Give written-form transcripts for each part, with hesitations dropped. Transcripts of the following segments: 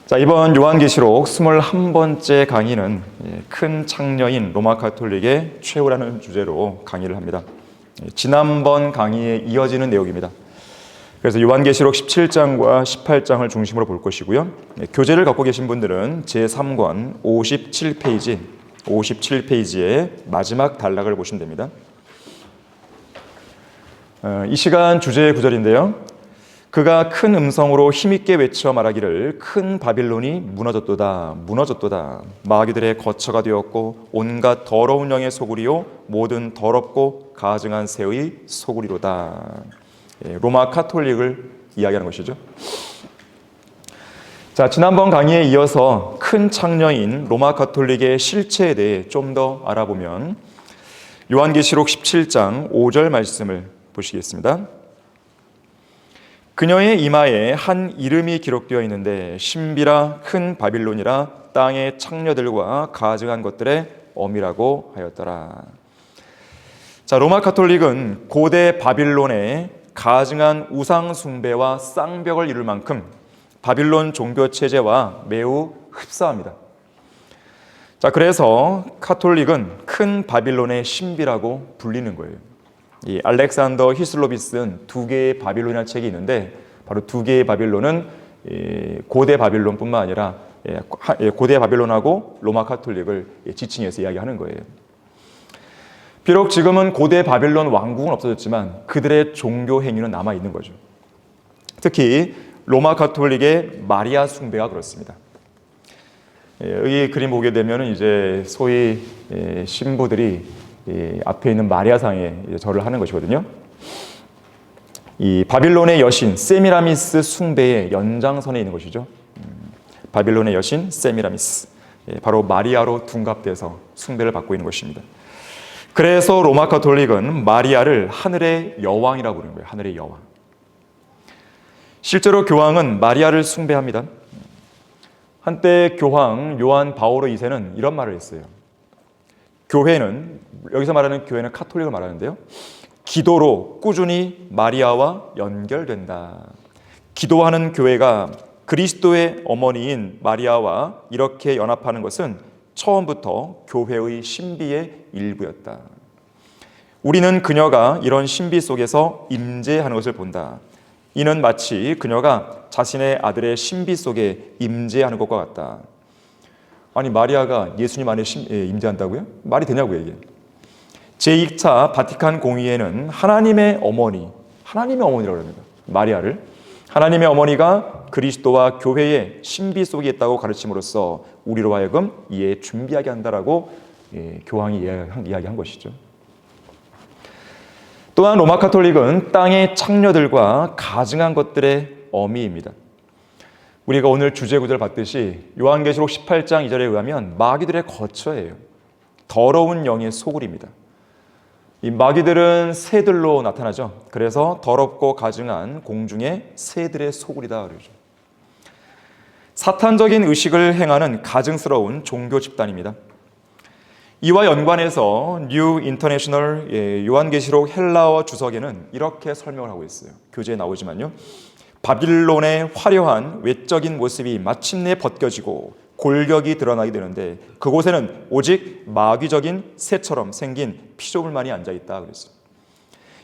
자, 이번 요한계시록 21번째 강의는 큰 창녀인 로마 가톨릭의 최후라는 주제로 강의를 합니다. 지난번 강의에 이어지는 내용입니다. 그래서 요한계시록 17장과 18장을 중심으로 볼 것이고요. 교재를 갖고 계신 분들은 제3권 57페이지의 마지막 단락을 보시면 됩니다. 이 시간 주제의 구절인데요. 그가 큰 음성으로 힘있게 외쳐 말하기를 큰 바빌론이 무너졌도다 무너졌도다 마귀들의 거처가 되었고 온갖 더러운 영의 소굴이요 모든 더럽고 가증한 새의 소굴이로다. 로마 가톨릭을 이야기하는 것이죠. 자, 지난번 강의에 이어서 큰 창녀인 로마 가톨릭의 실체에 대해 좀 더 알아보면 요한계시록 17장 5절 말씀을 보시겠습니다. 그녀의 이마에 한 이름이 기록되어 있는데 신비라 큰 바빌론이라 땅의 창녀들과 가증한 것들의 어미라고 하였더라. 자, 로마 가톨릭은 고대 바빌론의 가증한 우상 숭배와 쌍벽을 이룰 만큼 바빌론 종교 체제와 매우 흡사합니다. 자, 그래서 가톨릭은 큰 바빌론의 신비라고 불리는 거예요. 이 알렉산더 히슬로비스 쓴 두 개의 바빌론이라는 책이 있는데 바로 두 개의 바빌론은 고대 바빌론뿐만 아니라 고대 바빌론하고 로마 가톨릭을 지칭해서 이야기하는 거예요. 비록 지금은 고대 바빌론 왕국은 없어졌지만 그들의 종교 행위는 남아 있는 거죠. 특히 로마 가톨릭의 마리아 숭배가 그렇습니다. 여기 그림 보게 되면 이제 소위 신부들이 앞에 있는 마리아상에 절을 하는 것이거든요. 이 바빌론의 여신 세미라미스 숭배의 연장선에 있는 것이죠. 바빌론의 여신 세미라미스, 바로 마리아로 둔갑돼서 숭배를 받고 있는 것입니다. 그래서 로마 가톨릭은 마리아를 하늘의 여왕이라고 부르는 거예요. 하늘의 여왕. 실제로 교황은 마리아를 숭배합니다. 한때 교황 요한 바오로 2세는 이런 말을 했어요. 교회는, 여기서 말하는 교회는 가톨릭을 말하는데요, 기도로 꾸준히 마리아와 연결된다. 기도하는 교회가 그리스도의 어머니인 마리아와 이렇게 연합하는 것은 처음부터 교회의 신비의 일부였다. 우리는 그녀가 이런 신비 속에서 임재하는 것을 본다. 이는 마치 그녀가 자신의 아들의 신비 속에 임재하는 것과 같다. 아니, 마리아가 예수님 안에 임재한다고요? 말이 되냐고요, 이게. 제2차 바티칸 공의회는 하나님의 어머니라고 합니다. 마리아를 하나님의 어머니가 그리스도와 교회의 신비 속에 있다고 가르침으로써 우리로 하여금 이에 준비하게 한다라고 교황이 이야기한 것이죠. 또한 로마 가톨릭은 땅의 창녀들과 가증한 것들의 어미입니다. 우리가 오늘 주제 구절을 봤듯이 요한계시록 18장 2절에 의하면 마귀들의 거처예요. 더러운 영의 소굴입니다. 이 마귀들은 새들로 나타나죠. 그래서 더럽고 가증한 공중의 새들의 소굴이다 그러죠. 사탄적인 의식을 행하는 가증스러운 종교 집단입니다. 이와 연관해서 뉴 인터내셔널 요한계시록 헬라어 주석에는 이렇게 설명을 하고 있어요. 교재에 나오지만요. 바빌론의 화려한 외적인 모습이 마침내 벗겨지고 골격이 드러나게 되는데 그곳에는 오직 마귀적인 새처럼 생긴 피조물만이 앉아있다 그랬어요.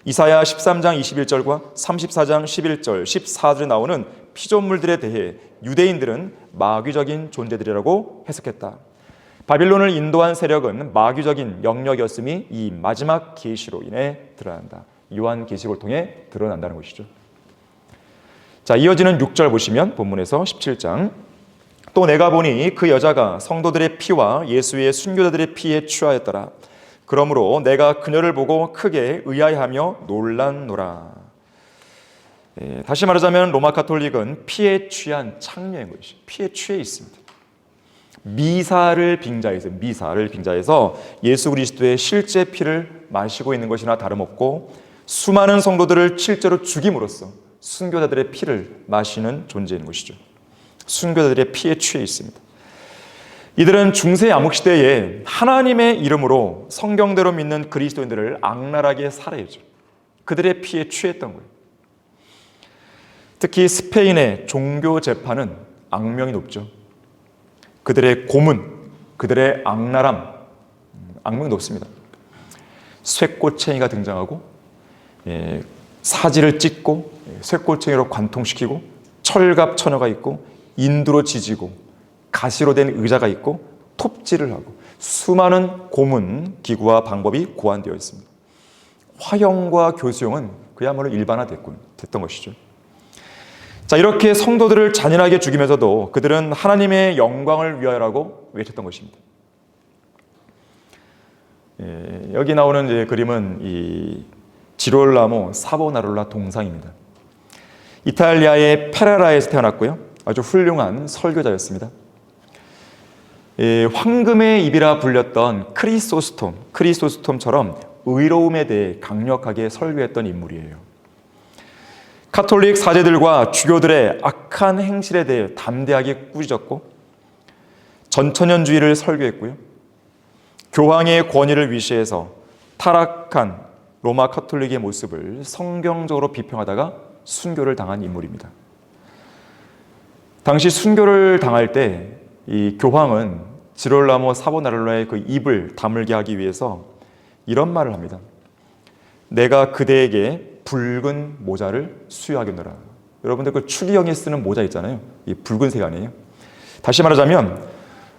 이사야 13장 21절과 34장 11절, 14절에 나오는 피조물들에 대해 유대인들은 마귀적인 존재들이라고 해석했다. 바빌론을 인도한 세력은 마귀적인 영역이었음이 이 마지막 계시로 인해 드러난다. 요한계시록을 통해 드러난다는 것이죠. 자, 이어지는 6절 보시면 본문에서 17장, 또 내가 보니 그 여자가 성도들의 피와 예수의 순교자들의 피에 취하였더라. 그러므로 내가 그녀를 보고 크게 의아해하며 놀란노라. 다시 말하자면 로마 가톨릭은 피에 취한 창녀인 것이 피에 취해 있습니다. 미사를 빙자해서 예수 그리스도의 실제 피를 마시고 있는 것이나 다름없고 수많은 성도들을 실제로 죽임으로써 순교자들의 피를 마시는 존재인 것이죠. 순교자들의 피에 취해 있습니다. 이들은 중세 암흑시대에 하나님의 이름으로 성경대로 믿는 그리스도인들을 악랄하게 살해했죠. 그들의 피에 취했던 거예요. 특히 스페인의 종교 재판은 악명이 높죠. 그들의 고문, 그들의 악랄함, 악명이 높습니다. 쇠꼬챙이가 등장하고 사지를 찢고 쇠꼬챙이로 관통시키고 철갑처녀가 있고 인두로 지지고 가시로 된 의자가 있고 톱질을 하고 수많은 고문, 기구와 방법이 고안되어 있습니다. 화형과 교수형은 그야말로 일반화됐던 것이죠. 자, 이렇게 성도들을 잔인하게 죽이면서도 그들은 하나님의 영광을 위하여라고 외쳤던 것입니다. 여기 나오는 그림은 이 지롤라모 사보나롤라 동상입니다. 이탈리아의 페라라에서 태어났고요. 아주 훌륭한 설교자였습니다. 황금의 입이라 불렸던 크리소스톰처럼 의로움에 대해 강력하게 설교했던 인물이에요. 카톨릭 사제들과 주교들의 악한 행실에 대해 담대하게 꾸짖었고 전천년주의를 설교했고요. 교황의 권위를 위시해서 타락한 로마 카톨릭의 모습을 성경적으로 비평하다가 순교를 당한 인물입니다. 당시 순교를 당할 때 이 교황은 지롤라모 사보나롤라의 그 입을 다물게 하기 위해서 이런 말을 합니다. 내가 그대에게 붉은 모자를 수여하겠노라. 여러분들 그 추기경이 쓰는 모자 있잖아요. 이 붉은색 아니에요? 다시 말하자면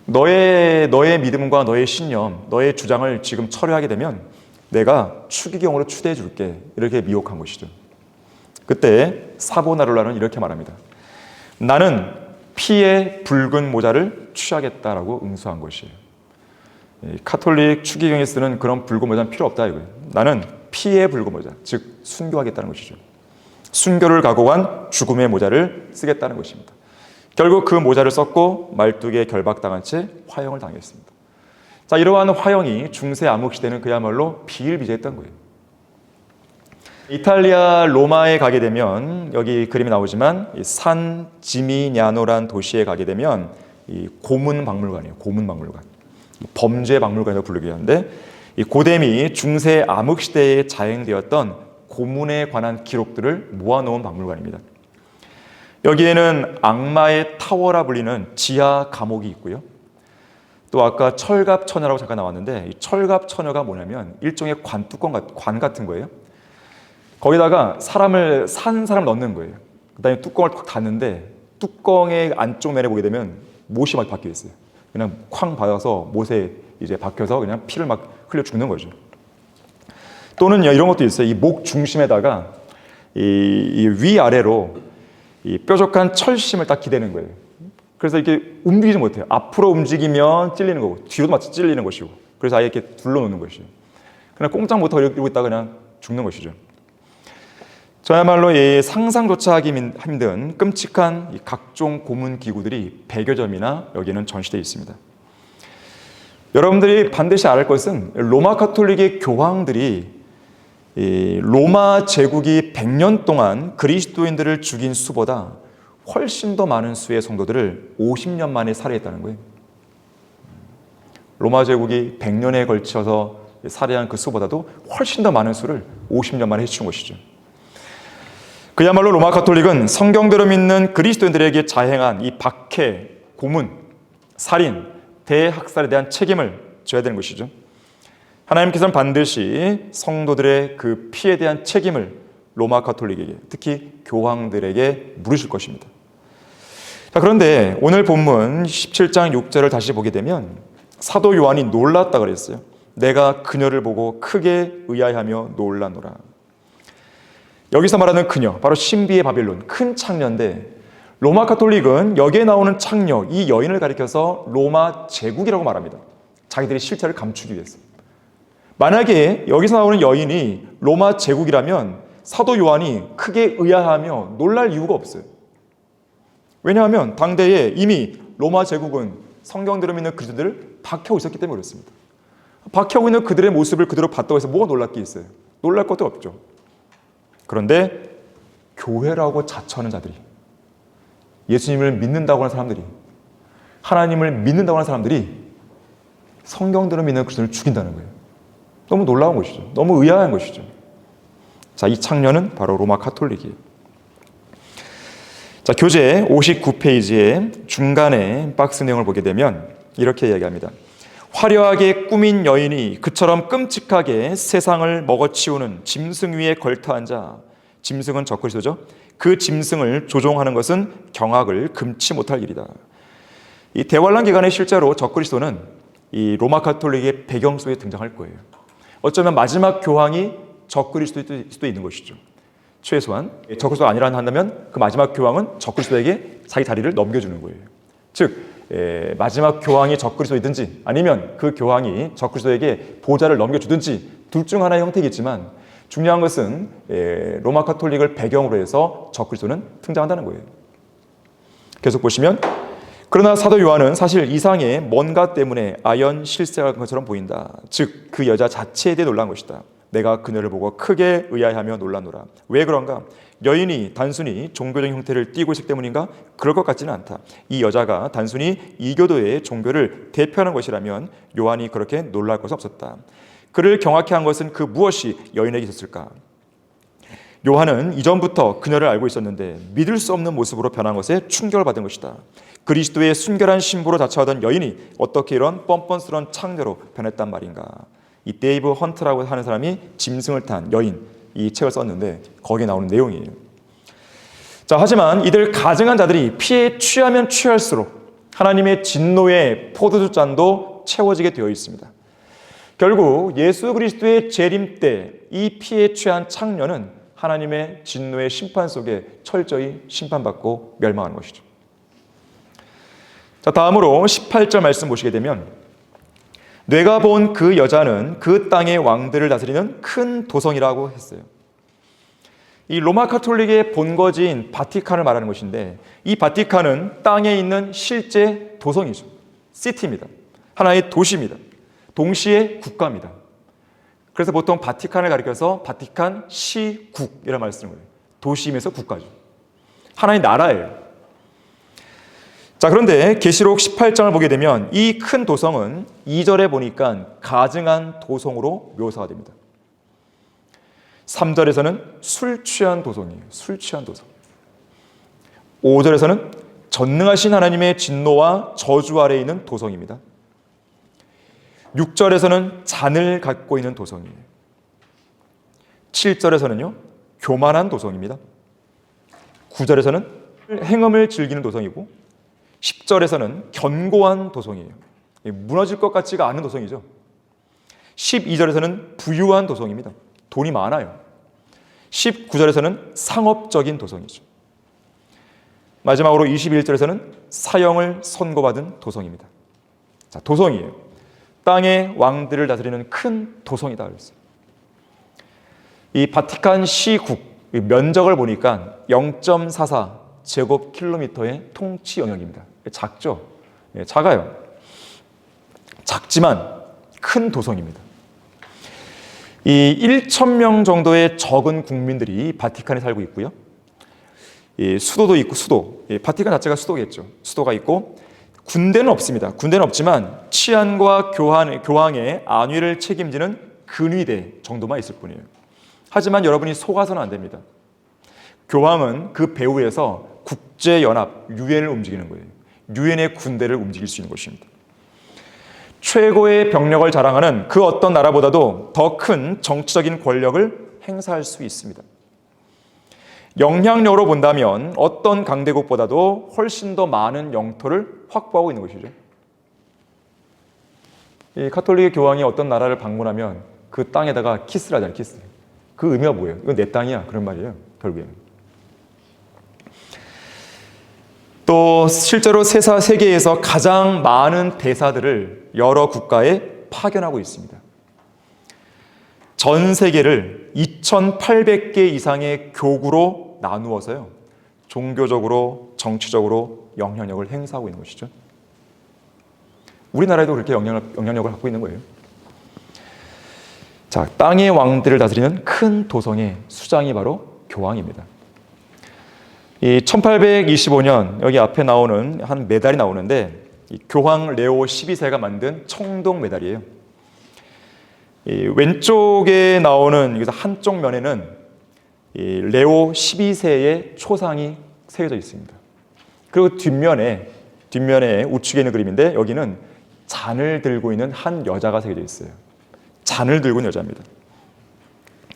너의 믿음과 너의 신념, 너의 주장을 지금 철회하게 되면 내가 추기경으로 추대해 줄게. 이렇게 미혹한 것이죠. 그때 사보나롤라는 이렇게 말합니다. 나는 피의 붉은 모자를 취하겠다라고 응수한 것이에요. 카톨릭 추기경에 쓰는 그런 붉은 모자는 필요 없다 이거예요. 나는 피의 붉은 모자, 즉 순교하겠다는 것이죠. 순교를 각오한 죽음의 모자를 쓰겠다는 것입니다. 결국 그 모자를 썼고 말뚝에 결박당한 채 화형을 당했습니다. 자, 이러한 화형이 중세 암흑시대는 그야말로 비일비재했던 거예요. 이탈리아 로마에 가게 되면 여기 그림이 나오지만 산 지미냐노란 도시에 가게 되면 이 고문 박물관이에요. 고문 박물관. 범죄 박물관이라고 부르기도 하는데 이 고대미 중세 암흑시대에 자행되었던 고문에 관한 기록들을 모아놓은 박물관입니다. 여기에는 악마의 타워라 불리는 지하 감옥이 있고요. 또 아까 철갑처녀라고 잠깐 나왔는데 이 철갑처녀가 뭐냐면 일종의 관 같은 거예요. 거기다가 산 사람을 넣는 거예요. 그 다음에 뚜껑을 탁 닫는데 뚜껑의 안쪽 면에 보게 되면 못이 막 박혀 있어요. 그냥 쾅 받아서 못에 이제 박혀서 그냥 피를 막 흘려 죽는 거죠. 또는 이런 것도 있어요. 이 목 중심에다가 이 위아래로 이 뾰족한 철심을 딱 기대는 거예요. 그래서 이렇게 움직이지 못해요. 앞으로 움직이면 찔리는 거고 뒤로도 마치 찔리는 것이고 그래서 아예 이렇게 둘러놓는 것이죠. 그냥 꼼짝 못하고 이러고 있다가 그냥 죽는 것이죠. 저야말로 이 상상조차 하기 힘든 끔찍한 각종 고문 기구들이 100여 점이나 여기는 전시되어 있습니다. 여러분들이 반드시 알을 것은 로마 카톨릭의 교황들이 이 로마 제국이 100년 동안 그리스도인들을 죽인 수보다 훨씬 더 많은 수의 성도들을 50년 만에 살해했다는 거예요. 로마 제국이 100년에 걸쳐서 살해한 그 수보다도 훨씬 더 많은 수를 50년 만에 해치운 것이죠. 그야말로 로마 카톨릭은 성경대로 믿는 그리스도인들에게 자행한 이 박해, 고문, 살인, 대학살에 대한 책임을 져야 되는 것이죠. 하나님께서는 반드시 성도들의 그 피에 대한 책임을 로마 카톨릭에게, 특히 교황들에게 물으실 것입니다. 자, 그런데 오늘 본문 17장 6절을 다시 보게 되면 사도 요한이 놀랐다 그랬어요. 내가 그녀를 보고 크게 의아해하며 놀라노라. 여기서 말하는 그녀, 바로 신비의 바빌론, 큰 창녀인데 로마 카톨릭은 여기에 나오는 창녀, 이 여인을 가리켜서 로마 제국이라고 말합니다. 자기들의 실체를 감추기 위해서. 만약에 여기서 나오는 여인이 로마 제국이라면 사도 요한이 크게 의아하며 놀랄 이유가 없어요. 왜냐하면 당대에 이미 로마 제국은 성경대로 믿는 그리스도들을 박해하고 있었기 때문에 그렇습니다. 박해하고 있는 그들의 모습을 그대로 봤다고 해서 뭐가 놀랄 게 있어요? 놀랄 것도 없죠. 그런데 교회라고 자처하는 자들이, 예수님을 믿는다고 하는 사람들이, 하나님을 믿는다고 하는 사람들이 성경대로 믿는 그리스도를 죽인다는 거예요. 너무 놀라운 것이죠. 너무 의아한 것이죠. 자, 이 창녀는 바로 로마 카톨릭이에요. 자, 자, 교재 59페이지의 중간에 박스 내용을 보게 되면 이렇게 이야기합니다. 화려하게 꾸민 여인이 그처럼 끔찍하게 세상을 먹어치우는 짐승 위에 걸터앉아, 짐승은 적그리스도죠. 그 짐승을 조종하는 것은 경악을 금치 못할 일이다. 이 대환란 기간에 실제로 적그리스도는 이 로마 가톨릭의 배경 속에 등장할 거예요. 어쩌면 마지막 교황이 적그리스도일 수도 있는 것이죠. 최소한 적그리스도가 아니라 한다면 그 마지막 교황은 적그리스도에게 자기 자리를 넘겨주는 거예요. 즉 마지막 교황이 적그리스도이든지 아니면 그 교황이 적그리스도에게 보좌를 넘겨주든지 둘 중 하나의 형태겠지만 중요한 것은 로마 가톨릭을 배경으로 해서 적그리스도는 등장한다는 거예요. 계속 보시면 그러나 사도 요한은 사실 이상의 뭔가 때문에 아연 실색한 것처럼 보인다. 즉 그 여자 자체에 대해 놀란 것이다. 내가 그녀를 보고 크게 의아해하며 놀라노라. 왜 그런가? 여인이 단순히 종교적인 형태를 띠고 있기 때문인가? 그럴 것 같지는 않다. 이 여자가 단순히 이교도의 종교를 대표하는 것이라면 요한이 그렇게 놀랄 것은 없었다. 그를 경악해 한 것은 그 무엇이 여인에게 있었을까? 요한은 이전부터 그녀를 알고 있었는데 믿을 수 없는 모습으로 변한 것에 충격을 받은 것이다. 그리스도의 순결한 신부로 자처하던 여인이 어떻게 이런 뻔뻔스러운 창녀로 변했단 말인가? 이 데이브 헌트라고 하는 사람이 짐승을 탄 여인, 이 책을 썼는데 거기에 나오는 내용이에요. 자, 하지만 이들 가증한 자들이 피에 취하면 취할수록 하나님의 진노의 포도주 잔도 채워지게 되어 있습니다. 결국 예수 그리스도의 재림 때 이 피에 취한 창녀는 하나님의 진노의 심판 속에 철저히 심판받고 멸망하는 것이죠. 자, 다음으로 18절 말씀 보시게 되면 뇌가 본 그 여자는 그 땅의 왕들을 다스리는 큰 도성이라고 했어요. 이 로마 가톨릭의 본거지인 바티칸을 말하는 것인데 이 바티칸은 땅에 있는 실제 도성이죠. 시티입니다. 하나의 도시입니다. 동시에 국가입니다. 그래서 보통 바티칸을 가리켜서 바티칸 시국이라는 말을 쓰는 거예요. 도시이면서 국가죠. 하나의 나라예요. 자, 그런데 계시록 18장을 보게 되면 이 큰 도성은 2절에 보니까 가증한 도성으로 묘사가 됩니다. 3절에서는 술 취한 도성이에요. 술 취한 도성. 5절에서는 전능하신 하나님의 진노와 저주 아래에 있는 도성입니다. 6절에서는 잔을 갖고 있는 도성이에요. 7절에서는요, 교만한 도성입니다. 9절에서는 행음을 즐기는 도성이고 10절에서는 견고한 도성이에요. 무너질 것 같지가 않은 도성이죠. 12절에서는 부유한 도성입니다. 돈이 많아요. 19절에서는 상업적인 도성이죠. 마지막으로 21절에서는 사형을 선고받은 도성입니다. 자, 도성이에요. 땅의 왕들을 다스리는 큰 도성이다 그랬어요. 이 바티칸 시국 면적을 보니까 0.44 제곱킬로미터의 통치 영역입니다. 작죠? 작아요. 작지만 큰 도성입니다. 이 1,000명 정도의 적은 국민들이 바티칸에 살고 있고요. 이 수도도 있고 수도. 바티칸 자체가 수도겠죠. 수도가 있고 군대는 없습니다. 군대는 없지만 치안과 교황의 안위를 책임지는 근위대 정도만 있을 뿐이에요. 하지만 여러분이 속아서는 안 됩니다. 교황은 그 배후에서 국제연합, 유엔을 움직이는 거예요. 유엔의 군대를 움직일 수 있는 것입니다. 최고의 병력을 자랑하는 그 어떤 나라보다도 더 큰 정치적인 권력을 행사할 수 있습니다. 영향력으로 본다면 어떤 강대국보다도 훨씬 더 많은 영토를 확보하고 있는 것이죠. 이 가톨릭의 교황이 어떤 나라를 방문하면 그 땅에다가 키스를 하잖아요. 키스. 그 의미가 뭐예요? 이건 내 땅이야. 그런 말이에요. 결국에는. 또 실제로 세계에서 가장 많은 대사들을 여러 국가에 파견하고 있습니다. 전 세계를 2,800개 이상의 교구로 나누어서요. 종교적으로, 정치적으로 영향력을 행사하고 있는 것이죠. 우리나라에도 그렇게 영향력을 갖고 있는 거예요. 자, 땅의 왕들을 다스리는 큰 도성의 수장이 바로 교황입니다. 이 1825년 여기 앞에 나오는 한 메달이 나오는데 이 교황 레오 12세가 만든 청동 메달이에요. 이 왼쪽에 나오는 여기서 한쪽 면에는 이 레오 12세의 초상이 새겨져 있습니다. 그리고 뒷면에 우측에 있는 그림인데 여기는 잔을 들고 있는 한 여자가 새겨져 있어요. 잔을 들고 있는 여자입니다.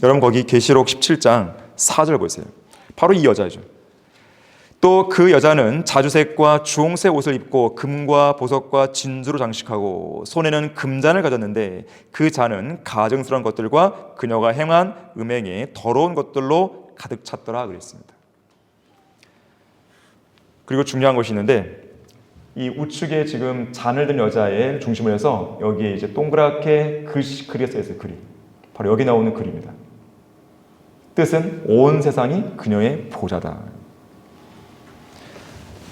여러분 거기 계시록 17장 4절 보세요. 바로 이 여자죠. 또 그 여자는 자주색과 주홍색 옷을 입고 금과 보석과 진주로 장식하고 손에는 금잔을 가졌는데 그 잔은 가증스러운 것들과 그녀가 행한 음행에 더러운 것들로 가득 찼더라 그랬습니다. 그리고 중요한 것이 있는데 이 우측에 지금 잔을 든 여자의 중심을 해서 여기에 이제 동그랗게 글이 써 있어요. 글이. 바로 여기 나오는 글입니다. 뜻은 온 세상이 그녀의 보좌다.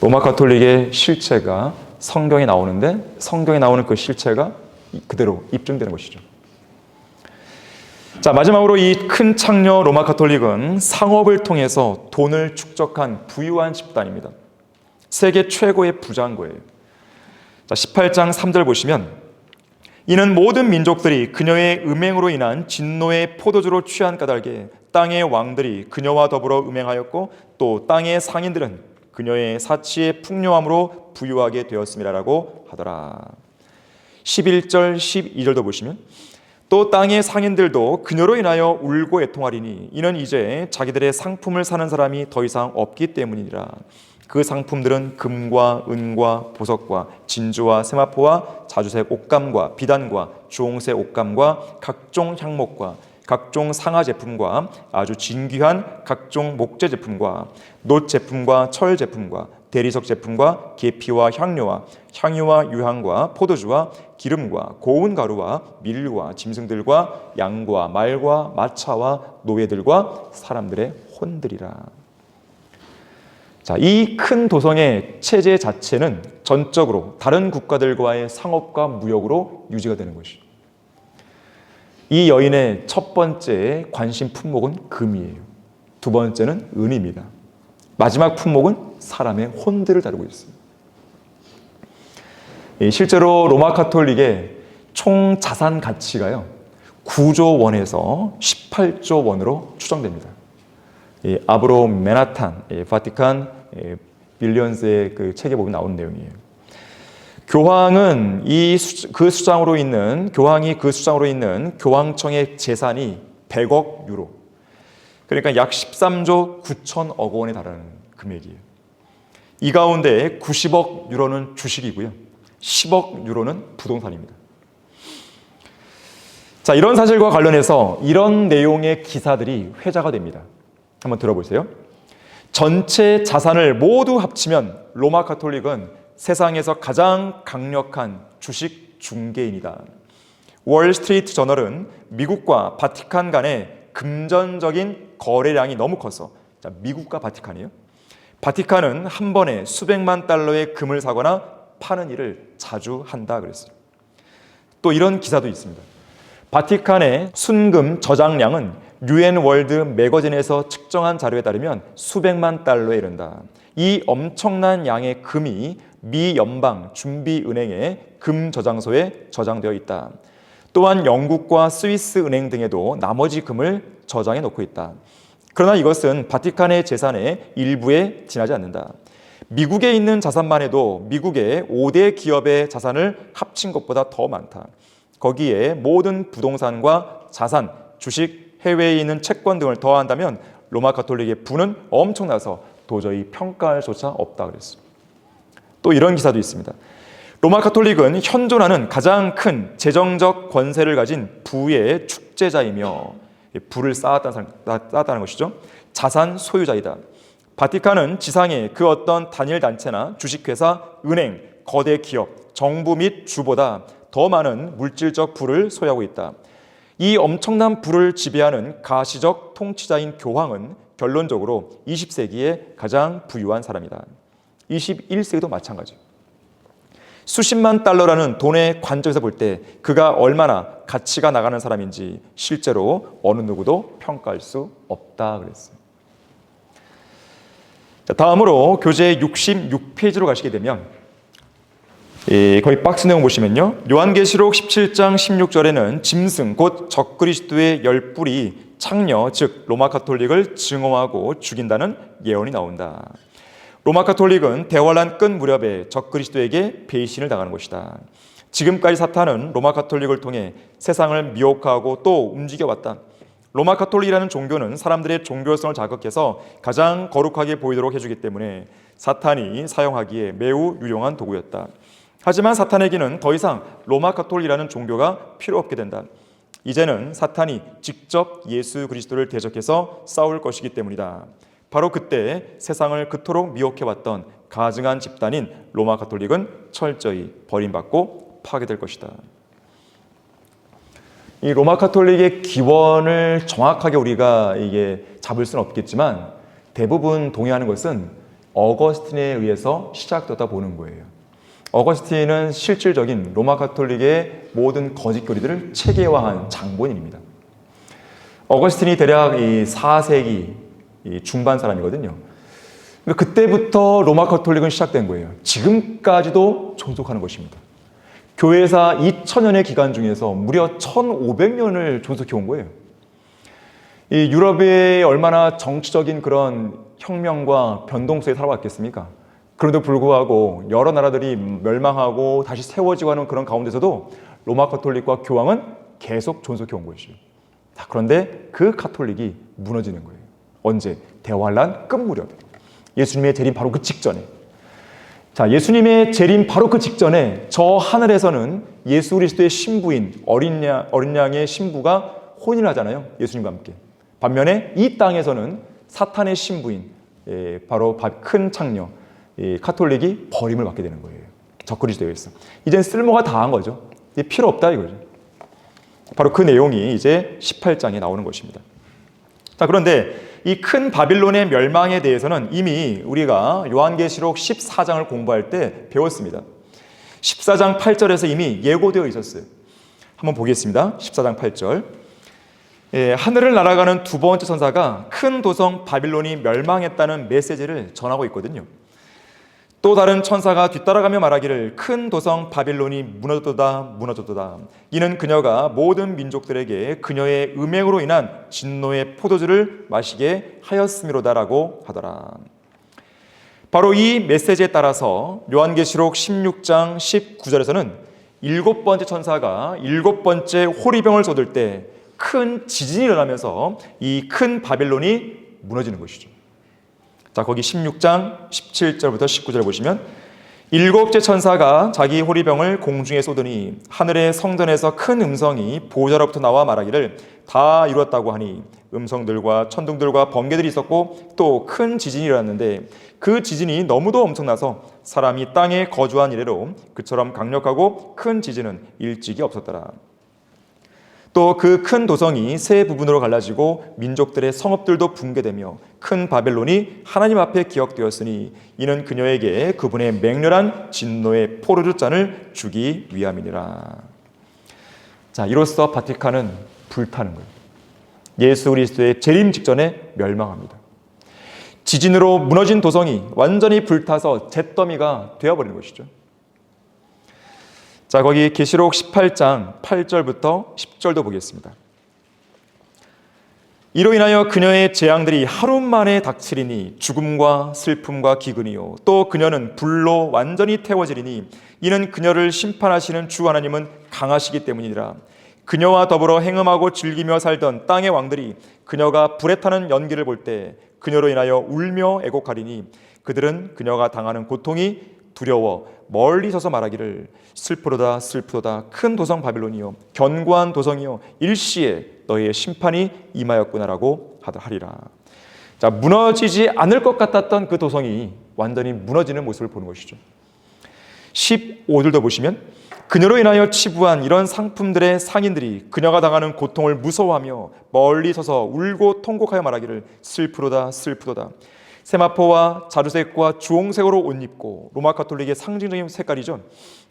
로마 가톨릭의 실체가 성경에 나오는데 성경에 나오는 그 실체가 그대로 입증되는 것이죠. 자, 마지막으로 이 큰 창녀 로마 가톨릭은 상업을 통해서 돈을 축적한 부유한 집단입니다. 세계 최고의 부자인 거예요. 자, 18장 3절 보시면 이는 모든 민족들이 그녀의 음행으로 인한 진노의 포도주로 취한 까닭에 땅의 왕들이 그녀와 더불어 음행하였고 또 땅의 상인들은 그녀의 사치의 풍요함으로 부유하게 되었음이라고 하더라. 11절 12절도 보시면 또 땅의 상인들도 그녀로 인하여 울고 애통하리니 이는 이제 자기들의 상품을 사는 사람이 더 이상 없기 때문이니라. 그 상품들은 금과 은과 보석과 진주와 세마포와 자주색 옷감과 비단과 주홍색 옷감과 각종 향목과 각종 상하 제품과 아주 진귀한 각종 목재 제품과 놋 제품과 철 제품과 대리석 제품과 계피와 향료와 향유와 유향과 포도주와 기름과 고운 가루와 밀과 짐승들과 양과 말과 마차와 노예들과 사람들의 혼들이라. 자, 이 큰 도성의 체제 자체는 전적으로 다른 국가들과의 상업과 무역으로 유지가 되는 것이죠. 이 여인의 첫 번째 관심 품목은 금이에요. 두 번째는 은입니다. 마지막 품목은 사람의 혼들을 다루고 있습니다. 실제로 로마 가톨릭의 총 자산 가치가요 9조 원에서 18조 원으로 추정됩니다. 아브로 맨하탄 바티칸 빌리언스의 그 책에 보면 나오는 내용이에요. 교황은 그 수장으로 있는 교황청의 재산이 100억 유로, 그러니까 약 13조 9천억 원에 달하는 금액이에요. 이 가운데 90억 유로는 주식이고요, 10억 유로는 부동산입니다. 자, 이런 사실과 관련해서 이런 내용의 기사들이 회자가 됩니다. 한번 들어보세요. 전체 자산을 모두 합치면 로마 가톨릭은 세상에서 가장 강력한 주식 중개인이다. 월스트리트 저널은 미국과 바티칸 간의 금전적인 거래량이 너무 커서, 자, 미국과 바티칸이요. 바티칸은 한 번에 수백만 달러의 금을 사거나 파는 일을 자주 한다 그랬어요. 또 이런 기사도 있습니다. 바티칸의 순금 저장량은 UN 월드 매거진에서 측정한 자료에 따르면 수백만 달러에 이른다. 이 엄청난 양의 금이 미 연방 준비은행의 금 저장소에 저장되어 있다. 또한 영국과 스위스 은행 등에도 나머지 금을 저장해 놓고 있다. 그러나 이것은 바티칸의 재산의 일부에 지나지 않는다. 미국에 있는 자산만 해도 미국의 5대 기업의 자산을 합친 것보다 더 많다. 거기에 모든 부동산과 자산, 주식, 해외에 있는 채권 등을 더한다면 로마 가톨릭의 부는 엄청나서 도저히 평가할 수조차 없다 그랬습니다. 또 이런 기사도 있습니다. 로마 가톨릭은 현존하는 가장 큰 재정적 권세를 가진 부의 축제자이며, 부를 쌓았다는 것이죠. 자산 소유자이다. 바티칸은 지상의 그 어떤 단일 단체나 주식회사, 은행, 거대 기업, 정부 및 주보다 더 많은 물질적 부를 소유하고 있다. 이 엄청난 부를 지배하는 가시적 통치자인 교황은 결론적으로 20세기의 가장 부유한 사람이다. 21세기도 마찬가지예요. 수십만 달러라는 돈의 관점에서 볼 때 그가 얼마나 가치가 나가는 사람인지 실제로 어느 누구도 평가할 수 없다 그랬어요. 다음으로 교재 66페이지로 가시게 되면 거기 박스 내용 보시면요, 요한계시록 17장 16절에는 짐승 곧 적그리스도의 열뿔이 창녀 즉 로마 가톨릭을 증오하고 죽인다는 예언이 나온다. 로마 가톨릭은 대환란 끝 무렵에 적그리스도에게 배신을 당하는 것이다. 지금까지 사탄은 로마 가톨릭을 통해 세상을 미혹하고 또 움직여왔다. 로마 가톨릭이라는 종교는 사람들의 종교성을 자극해서 가장 거룩하게 보이도록 해주기 때문에 사탄이 사용하기에 매우 유용한 도구였다. 하지만 사탄에게는 더 이상 로마 가톨릭이라는 종교가 필요 없게 된다. 이제는 사탄이 직접 예수 그리스도를 대적해서 싸울 것이기 때문이다. 바로 그때 세상을 그토록 미혹해왔던 가증한 집단인 로마 가톨릭은 철저히 버림받고 파괴될 것이다. 이 로마 가톨릭의 기원을 정확하게 우리가 이게 잡을 수는 없겠지만 대부분 동의하는 것은 어거스틴에 의해서 시작되다 보는 거예요. 어거스틴은 실질적인 로마 가톨릭의 모든 거짓 교리들을 체계화한 장본인입니다. 어거스틴이 대략 이 4세기 중반 사람이거든요. 그때부터 로마 가톨릭은 시작된 거예요. 지금까지도 존속하는 것입니다. 교회사 2000년의 기간 중에서 무려 1500년을 존속해 온 거예요. 이 유럽에 얼마나 정치적인 그런 혁명과 변동 속에 살아왔겠습니까? 그럼에도 불구하고 여러 나라들이 멸망하고 다시 세워지고 하는 그런 가운데서도 로마 가톨릭과 교황은 계속 존속해 온 것이죠. 자, 그런데 그 가톨릭이 무너지는 거예요. 언제? 대환란 끝 무렵에. 예수님의 재림 바로 그 직전에. 자, 예수님의 재림 바로 그 직전에 저 하늘에서는 예수 그리스도의 신부인 어린 양의 신부가 혼인을 하잖아요. 예수님과 함께. 반면에 이 땅에서는 사탄의 신부인 바로 큰 창녀 카톨릭이 버림을 받게 되는 거예요. 적그리스도에 의해서. 이젠 쓸모가 다한 거죠. 이제 필요 없다 이거죠. 바로 그 내용이 이제 18장에 나오는 것입니다. 자, 그런데 이 큰 바빌론의 멸망에 대해서는 이미 우리가 요한계시록 14장을 공부할 때 배웠습니다. 14장 8절에서 이미 예고되어 있었어요. 한번 보겠습니다. 14장 8절. 하늘을 날아가는 두 번째 천사가 큰 도성 바빌론이 멸망했다는 메시지를 전하고 있거든요. 또 다른 천사가 뒤따라가며 말하기를 큰 도성 바빌론이 무너졌도다 무너졌도다. 이는 그녀가 모든 민족들에게 그녀의 음행으로 인한 진노의 포도주를 마시게 하였음이로다라고 하더라. 바로 이 메시지에 따라서 요한계시록 16장 19절에서는 일곱 번째 천사가 일곱 번째 호리병을 쏟을 때 큰 지진이 일어나면서 이 큰 바빌론이 무너지는 것이죠. 자, 거기 16장 17절부터 19절 보시면 일곱째 천사가 자기 호리병을 공중에 쏟으니 하늘의 성전에서 큰 음성이 보좌로부터 나와 말하기를 다 이루었다고 하니 음성들과 천둥들과 번개들이 있었고 또 큰 지진이 일어났는데 그 지진이 너무도 엄청나서 사람이 땅에 거주한 이래로 그처럼 강력하고 큰 지진은 일찍이 없었더라. 또 그 큰 도성이 세 부분으로 갈라지고 민족들의 성읍들도 붕괴되며 큰 바벨론이 하나님 앞에 기억되었으니 이는 그녀에게 그분의 맹렬한 진노의 포도주 잔을 주기 위함이니라. 자, 이로써 바티칸은 불타는 거예요. 예수 그리스도의 재림 직전에 멸망합니다. 지진으로 무너진 도성이 완전히 불타서 잿더미가 되어버리는 것이죠. 자, 거기 계시록 18장 8절부터 10절도 보겠습니다. 이로 인하여 그녀의 재앙들이 하루 만에 닥치리니 죽음과 슬픔과 기근이요 또 그녀는 불로 완전히 태워지리니 이는 그녀를 심판하시는 주 하나님은 강하시기 때문이니라. 그녀와 더불어 행음하고 즐기며 살던 땅의 왕들이 그녀가 불에 타는 연기를 볼 때 그녀로 인하여 울며 애곡하리니 그들은 그녀가 당하는 고통이 두려워 멀리 서서 말하기를 슬프도다 슬프도다 큰 도성 바빌론이요 견고한 도성이요 일시에 너희의 심판이 임하였구나라고 하리라. 자, 무너지지 않을 것 같았던 그 도성이 완전히 무너지는 모습을 보는 것이죠. 15절도 보시면 그녀로 인하여 치부한 이런 상품들의 상인들이 그녀가 당하는 고통을 무서워하며 멀리 서서 울고 통곡하여 말하기를 슬프도다 슬프도다. 세마포와 자주색과 주홍색으로 옷 입고 로마 가톨릭의 상징적인 색깔이죠.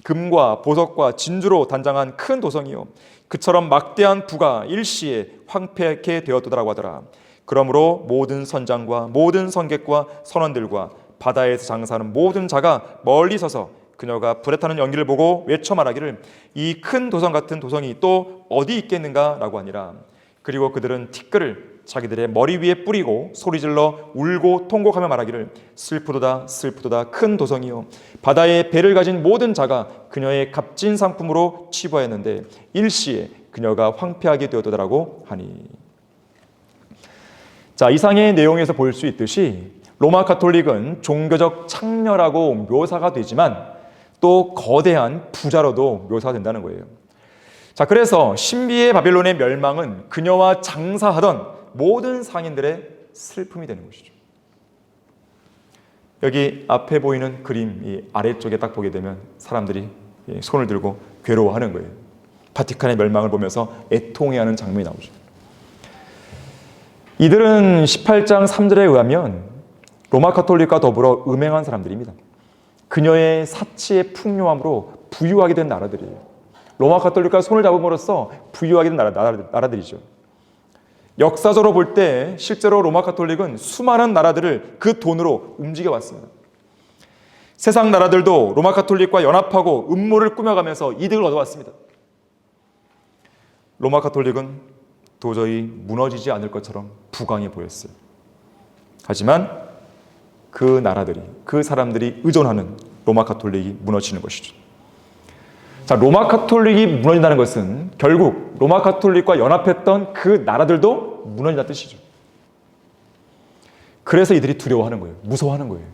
금과 보석과 진주로 단장한 큰 도성이요 그처럼 막대한 부가 일시에 황폐하게 되었더라고 하더라. 그러므로 모든 선장과 모든 선객과 선원들과 바다에서 장사하는 모든 자가 멀리 서서 그녀가 불에 타는 연기를 보고 외쳐 말하기를 이 큰 도성 같은 도성이 또 어디 있겠는가 라고 하니라. 그리고 그들은 티끌을 자기들의 머리 위에 뿌리고 소리질러 울고 통곡하며 말하기를 슬프도다 슬프도다 큰 도성이요 바다에 배를 가진 모든 자가 그녀의 값진 상품으로 취부하였는데 일시에 그녀가 황폐하게 되었더라고 하니. 자, 이상의 내용에서 볼 수 있듯이 로마 가톨릭은 종교적 창녀라고 묘사가 되지만 또 거대한 부자로도 묘사가 된다는 거예요. 자, 그래서 신비의 바빌론의 멸망은 그녀와 장사하던 모든 상인들의 슬픔이 되는 것이죠. 여기 앞에 보이는 그림 이 아래쪽에 딱 보게 되면 사람들이 손을 들고 괴로워하는 거예요. 바티칸의 멸망을 보면서 애통해하는 장면이 나오죠. 이들은 18장 3절에 의하면 로마 가톨릭과 더불어 음행한 사람들입니다. 그녀의 사치의 풍요함으로 부유하게 된 나라들이에요. 로마 가톨릭과 손을 잡음으로써 부유하게 된 나라들이죠. 역사적으로 볼 때 실제로 로마 가톨릭은 수많은 나라들을 그 돈으로 움직여왔습니다. 세상 나라들도 로마 가톨릭과 연합하고 음모를 꾸며가면서 이득을 얻어왔습니다. 로마 가톨릭은 도저히 무너지지 않을 것처럼 부강해 보였어요. 하지만 그 나라들이, 그 사람들이 의존하는 로마 가톨릭이 무너지는 것이죠. 자, 로마 가톨릭이 무너진다는 것은 결국 로마 가톨릭과 연합했던 그 나라들도 무너진다는 뜻이죠. 그래서 이들이 두려워하는 거예요. 무서워하는 거예요.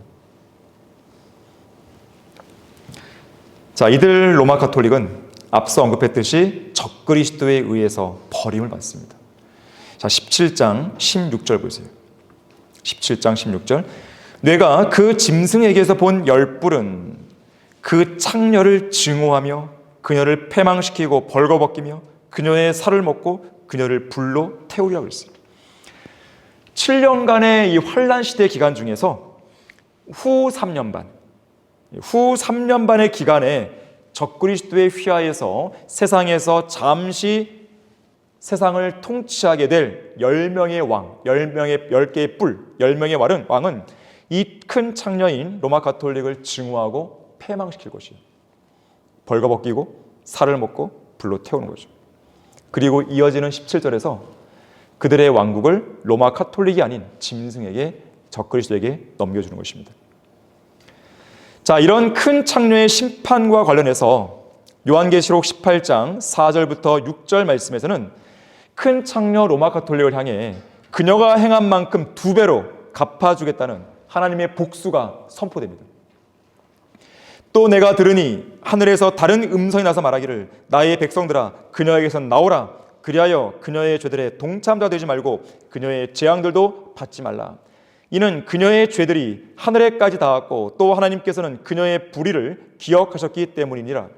자, 이들 로마 가톨릭은 앞서 언급했듯이 적그리스도에 의해서 버림을 받습니다. 자, 17장 16절 보세요. 17장 16절. 내가 그 짐승에게서 본 열뿔은 그 창녀를 증오하며 그녀를 패망시키고 벌거벗기며 그녀의 살을 먹고 그녀를 불로 태우리라고 했어요. 7년간의 이 환란 시대 기간 중에서 후 3년 반의 기간에 적그리스도에 휘하여서 세상에서 잠시 세상을 통치하게 될 10명의 왕, 10개의 뿔, 10명의 왕은 이 큰 창녀인 로마 가톨릭을 증오하고 패망시킬 것이에요. 벌거벗기고 살을 먹고 불로 태우는 거죠. 그리고 이어지는 17절에서 그들의 왕국을 로마 가톨릭이 아닌 짐승에게, 적그리스도에게 넘겨주는 것입니다. 자, 이런 큰 창녀의 심판과 관련해서 요한계시록 18장 4절부터 6절 말씀에서는 큰 창녀 로마 가톨릭을 향해 그녀가 행한 만큼 2배로 갚아주겠다는 하나님의 복수가 선포됩니다. 또 내가 들으니 하늘에서 다른 음성이 나서 말하기를 나의 백성들아 그녀에게서 나오라. 그리하여 그녀의 죄들에 동참자 되지 말고 그녀의 재앙들도 받지 말라. 이는 그녀의 죄들이 하늘에까지 닿았고 또 하나님께서는 그녀의 불의를 기억하셨기 때문이니라.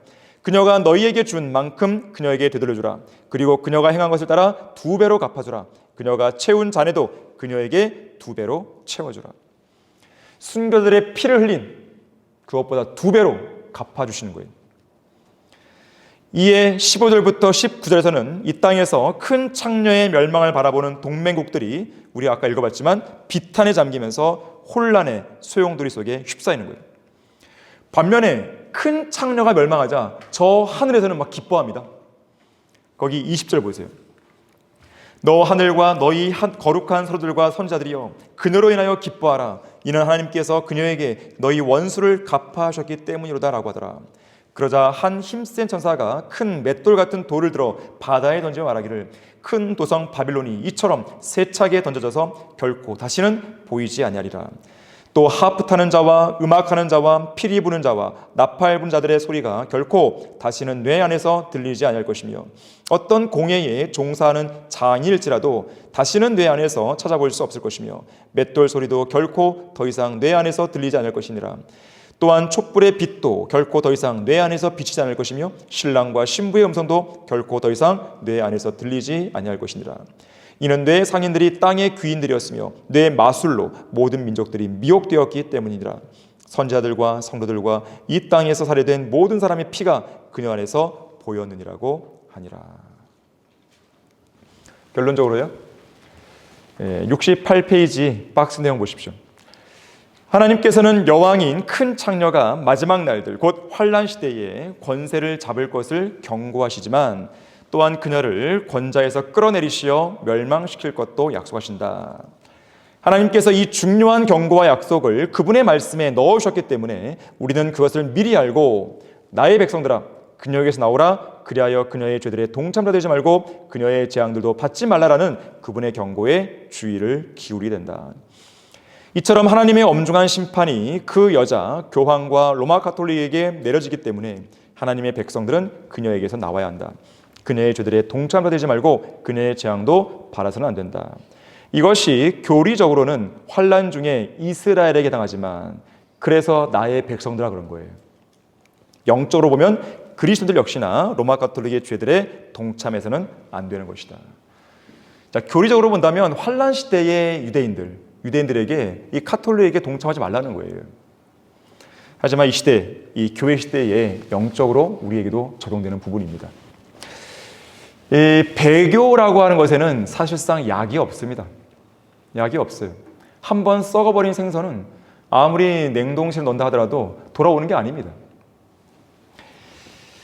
그녀가 너희에게 준 만큼 그녀에게 되돌려주라. 그리고 그녀가 행한 것을 따라 2배로 갚아주라. 그녀가 채운 잔에도 그녀에게 2배로 채워주라. 순교들의 피를 흘린 그것보다 2배로 갚아주시는 거예요. 이에 15절부터 19절에서는 이 땅에서 큰 창녀의 멸망을 바라보는 동맹국들이 우리 아까 읽어봤지만 비탄에 잠기면서 혼란의 소용돌이 속에 휩싸이는 거예요. 반면에 큰 창녀가 멸망하자 저 하늘에서는 막 기뻐합니다. 거기 20절 보세요. 너 하늘과 너희 거룩한 서로들과 선자들이여 그녀로 인하여 기뻐하라. 이는 하나님께서 그녀에게 너희 원수를 갚아하셨기 때문이로다 라고 하더라. 그러자 한 힘센 천사가 큰 맷돌 같은 돌을 들어 바다에 던지며 말하기를 큰 도성 바빌론이 이처럼 세차게 던져져서 결코 다시는 보이지 아니하리라. 또 하프 타는 자와 음악하는 자와 피리 부는 자와 나팔 부는 자들의 소리가 결코 다시는 뇌 안에서 들리지 아니할 것이며 어떤 공예에 종사하는 장일지라도 다시는 뇌 안에서 찾아볼 수 없을 것이며 맷돌 소리도 결코 더 이상 뇌 안에서 들리지 않을 것이니라. 또한 촛불의 빛도 결코 더 이상 뇌 안에서 비치지 않을 것이며 신랑과 신부의 음성도 결코 더 이상 뇌 안에서 들리지 아니할 것이니라. 이는 뇌 상인들이 땅의 귀인들이었으며 뇌 마술로 모든 민족들이 미혹되었기 때문이니라. 선지자들과 성도들과 이 땅에서 살해된 모든 사람의 피가 그녀 안에서 보였느니라고 하니라. 결론적으로요. 68페이지 박스 내용 보십시오. 하나님께서는 여왕인 큰 창녀가 마지막 날들 곧 환란 시대에 권세를 잡을 것을 경고하시지만 또한 그녀를 권자에서 끌어내리시어 멸망시킬 것도 약속하신다. 하나님께서 이 중요한 경고와 약속을 그분의 말씀에 넣으셨기 때문에 우리는 그것을 미리 알고 나의 백성들아 그녀에게서 나오라 그리하여 그녀의 죄들에 동참자 되지 말고 그녀의 재앙들도 받지 말라라는 그분의 경고에 주의를 기울이게 된다. 이처럼 하나님의 엄중한 심판이 그 여자 교황과 로마 가톨릭에게 내려지기 때문에 하나님의 백성들은 그녀에게서 나와야 한다. 그녀의 죄들에 동참자 되지 말고 그녀의 재앙도 받아서는 안 된다. 이것이 교리적으로는 환난 중에 이스라엘에게 당하지만 그래서 나의 백성들아 그런 거예요. 영적으로 보면 그리스도인들 역시나 로마 가톨릭의 죄들에 동참해서는 안 되는 것이다. 자, 교리적으로 본다면 환난 시대의 유대인들에게 이 가톨릭에게 동참하지 말라는 거예요. 하지만 이 시대, 이 교회 시대에 영적으로 우리에게도 적용되는 부분입니다. 이 배교라고 하는 것에는 사실상 약이 없습니다. 약이 없어요. 한번 썩어버린 생선은 아무리 냉동실에 넣는다 하더라도 돌아오는 게 아닙니다.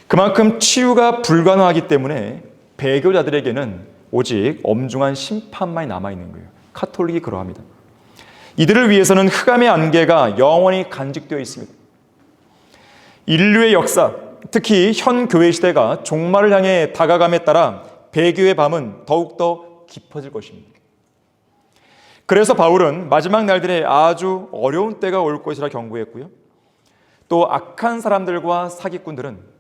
그만큼 치유가 불가능하기 때문에 배교자들에게는 오직 엄중한 심판만이 남아있는 거예요. 가톨릭이 그러합니다. 이들을 위해서는 흑암의 안개가 영원히 간직되어 있습니다. 인류의 역사, 특히 현 교회 시대가 종말을 향해 다가감에 따라 배교의 밤은 더욱더 깊어질 것입니다. 그래서 바울은 마지막 날들에 아주 어려운 때가 올 것이라 경고했고요. 또 악한 사람들과 사기꾼들은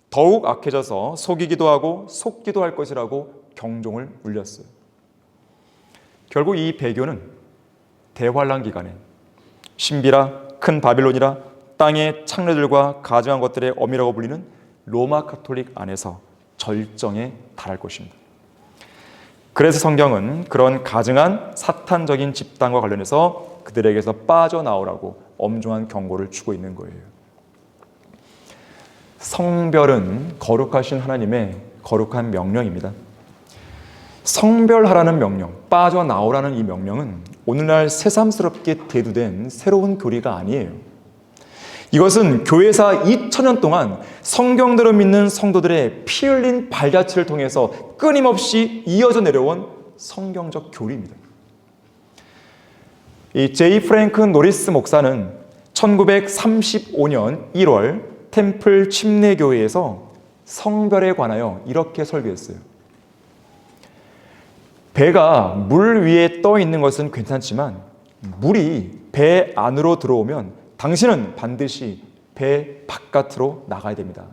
더욱 악해져서 속이기도 하고 속기도 할 것이라고 경종을 울렸어요. 결국 이 배교는 대환란 기간에 신비라 큰 바빌론이라 땅의 창녀들과 가증한 것들의 어미라고 불리는 로마 가톨릭 안에서 절정에 달할 것입니다. 그래서 성경은 그런 가증한 사탄적인 집단과 관련해서 그들에게서 빠져나오라고 엄중한 경고를 주고 있는 거예요. 성별은 거룩하신 하나님의 거룩한 명령입니다. 성별하라는 명령, 빠져나오라는 이 명령은 오늘날 새삼스럽게 대두된 새로운 교리가 아니에요. 이것은 교회사 2000년 동안 성경대로 믿는 성도들의 피 흘린 발자취를 통해서 끊임없이 이어져 내려온 성경적 교리입니다. 이 제이 프랭크 노리스 목사는 1935년 1월 템플 침례교회에서 성별에 관하여 이렇게 설교했어요. 배가 물 위에 떠 있는 것은 괜찮지만 물이 배 안으로 들어오면 당신은 반드시 배 바깥으로 나가야 됩니다.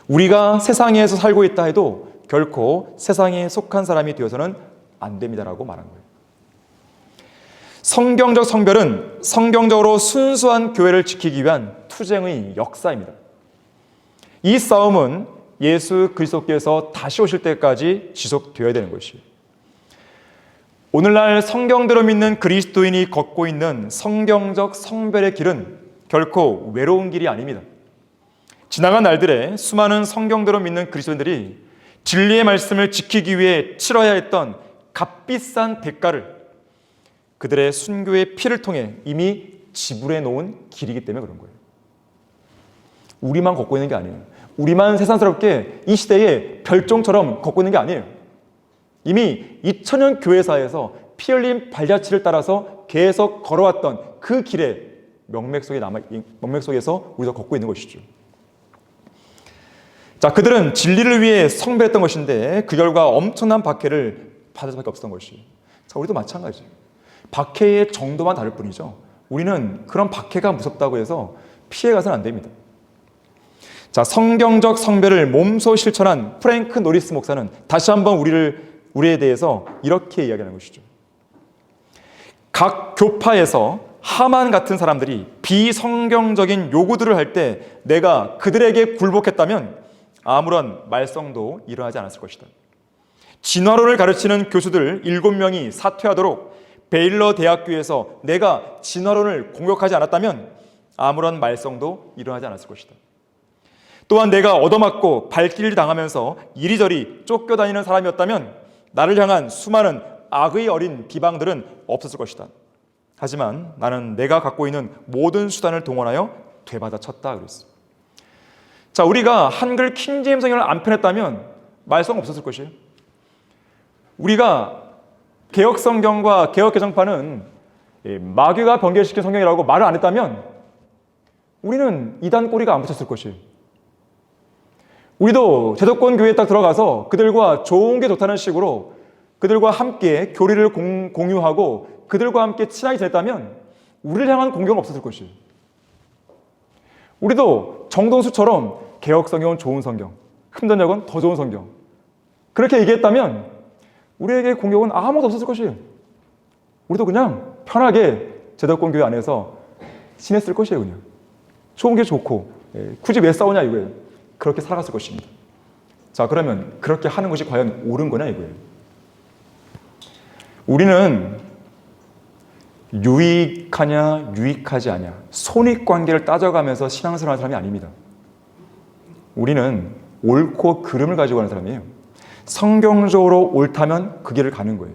우리가 세상에서 살고 있다 해도 결코 세상에 속한 사람이 되어서는 안 됩니다라고 말한 거예요. 성경적 성별은 성경적으로 순수한 교회를 지키기 위한 투쟁의 역사입니다. 이 싸움은 예수 그리스도께서 다시 오실 때까지 지속되어야 되는 것이에요. 오늘날 성경대로 믿는 그리스도인이 걷고 있는 성경적 성별의 길은 결코 외로운 길이 아닙니다. 지나간 날들에 수많은 성경대로 믿는 그리스도인들이 진리의 말씀을 지키기 위해 치러야 했던 값비싼 대가를 그들의 순교의 피를 통해 이미 지불해 놓은 길이기 때문에 그런 거예요. 우리만 걷고 있는 게 아니에요. 우리만 세상스럽게 이 시대에 별종처럼 걷고 있는 게 아니에요. 이미 2000년 교회사에서 피 흘린 발자취를 따라서 계속 걸어왔던 그 길에 명맥 속에서 우리가 걷고 있는 것이죠. 자, 그들은 진리를 위해 성배했던 것인데 그 결과 엄청난 박해를 받을 수밖에 없었던 것이에요. 자, 우리도 마찬가지예요. 박해의 정도만 다를 뿐이죠. 우리는 그런 박해가 무섭다고 해서 피해가서는 안 됩니다. 자, 성경적 성별을 몸소 실천한 프랭크 노리스 목사는 다시 한번 우리에 대해서 이렇게 이야기하는 것이죠. 각 교파에서 하만 같은 사람들이 비성경적인 요구들을 할 때 내가 그들에게 굴복했다면 아무런 말썽도 일어나지 않았을 것이다. 진화론을 가르치는 교수들 7명이 사퇴하도록 베일러 대학교에서 내가 진화론을 공격하지 않았다면 아무런 말썽도 일어나지 않았을 것이다. 또한 내가 얻어맞고 발길을 당하면서 이리저리 쫓겨다니는 사람이었다면 나를 향한 수많은 악의 어린 비방들은 없었을 것이다. 하지만 나는 내가 갖고 있는 모든 수단을 동원하여 되받아쳤다 그랬어요. 자, 우리가 한글 킹제임스 성경을 안 펴냈다면 말썽 없었을 것이에요. 우리가 개혁 성경과 개혁 개정판은 마귀가 번개시킨 성경이라고 말을 안 했다면 우리는 이단 꼬리가 안 붙였을 것이에요. 우리도 제도권 교회에 딱 들어가서 그들과 좋은 게 좋다는 식으로 그들과 함께 교리를 공유하고 그들과 함께 친하게 지냈다면 우리를 향한 공격은 없었을 것이에요. 우리도 정동수처럼 개혁 성경은 좋은 성경, 금전역은 더 좋은 성경 그렇게 얘기했다면 우리에게 공격은 아무것도 없었을 것이에요. 우리도 그냥 편하게 제도권 교회 안에서 지냈을 것이에요. 그냥 좋은 게 좋고 굳이 왜 싸우냐 이거예요. 그렇게 살아갔을 것입니다. 자, 그러면 그렇게 하는 것이 과연 옳은 거냐 이거예요. 우리는 유익하냐 유익하지 않냐 손익관계를 따져가면서 신앙생활하는 사람이 아닙니다. 우리는 옳고 그름을 가지고 가는 사람이에요. 성경적으로 옳다면 그 길을 가는 거예요.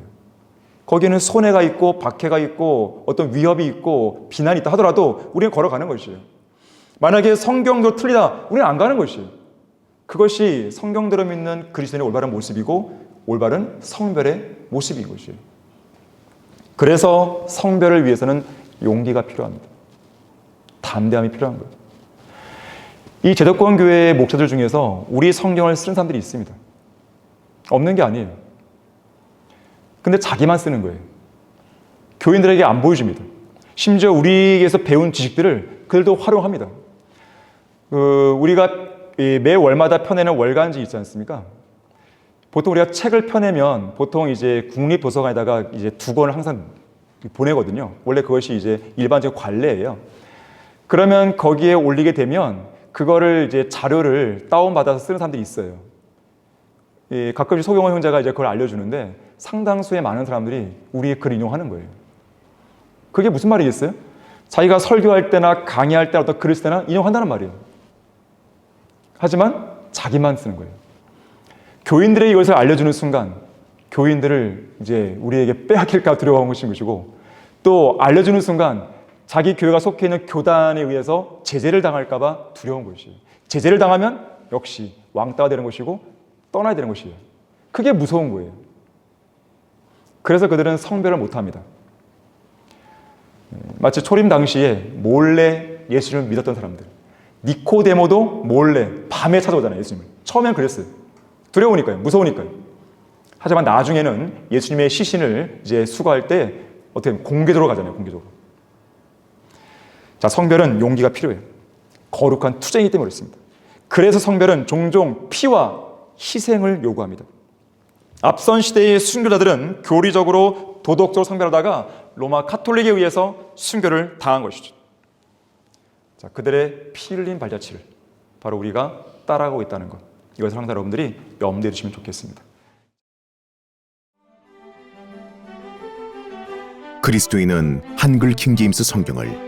거기는 손해가 있고 박해가 있고 어떤 위협이 있고 비난이 있다 하더라도 우리는 걸어가는 것이에요. 만약에 성경도 틀리다 우리는 안 가는 것이에요. 그것이 성경대로 믿는 그리스도인의 올바른 모습이고 올바른 성별의 모습인 것이에요. 그래서 성별을 위해서는 용기가 필요합니다. 담대함이 필요한 거예요. 이 제도권 교회의 목사들 중에서 우리 성경을 쓰는 사람들이 있습니다. 없는 게 아니에요. 근데 자기만 쓰는 거예요. 교인들에게 안 보여줍니다. 심지어 우리에게서 배운 지식들을 그들도 활용합니다. 우리가 매 월마다 펴내는 월간지 있지 않습니까? 보통 우리가 책을 펴내면 보통 이제 국립도서관에다가 이제 2권을 항상 보내거든요. 원래 그것이 이제 일반적인 관례예요. 그러면 거기에 올리게 되면 그거를 이제 자료를 다운받아서 쓰는 사람들이 있어요. 가끔씩 소경호 형제가 이제 그걸 알려주는데 상당수의 많은 사람들이 우리의 글을 인용하는 거예요. 그게 무슨 말이겠어요? 자기가 설교할 때나 강의할 때 어떤 글을 쓸 때나 인용한다는 말이에요. 하지만 자기만 쓰는 거예요. 교인들에게 이것을 알려주는 순간 교인들을 이제 우리에게 빼앗길까 두려워하는 것이고 또 알려주는 순간 자기 교회가 속해 있는 교단에 의해서 제재를 당할까 봐 두려운 것이에요. 제재를 당하면 역시 왕따가 되는 것이고 떠나야 되는 것이에요. 그게 무서운 거예요. 그래서 그들은 성별을 못합니다. 마치 초림 당시에 몰래 예수님을 믿었던 사람들. 니코데모도 몰래 밤에 찾아오잖아요. 예수님을. 처음엔 그랬어요. 두려우니까요. 무서우니까요. 하지만 나중에는 예수님의 시신을 이제 수거할 때 어떻게 보면 공개적으로 가잖아요. 공개적으로. 자, 성별은 용기가 필요해요. 거룩한 투쟁이기 때문에 그렇습니다. 그래서 성별은 종종 피와 희생을 요구합니다. 앞선 시대의 순교자들은 교리적으로 도덕적으로 성별하다가 로마 카톨릭에 의해서 순교를 당한 것이죠. 자, 그들의 피 흘린 발자취를 바로 우리가 따라가고 있다는 것, 이것을 항상 여러분들이 염두에 두시면 좋겠습니다. 그리스도인은 한글 킹제임스 성경을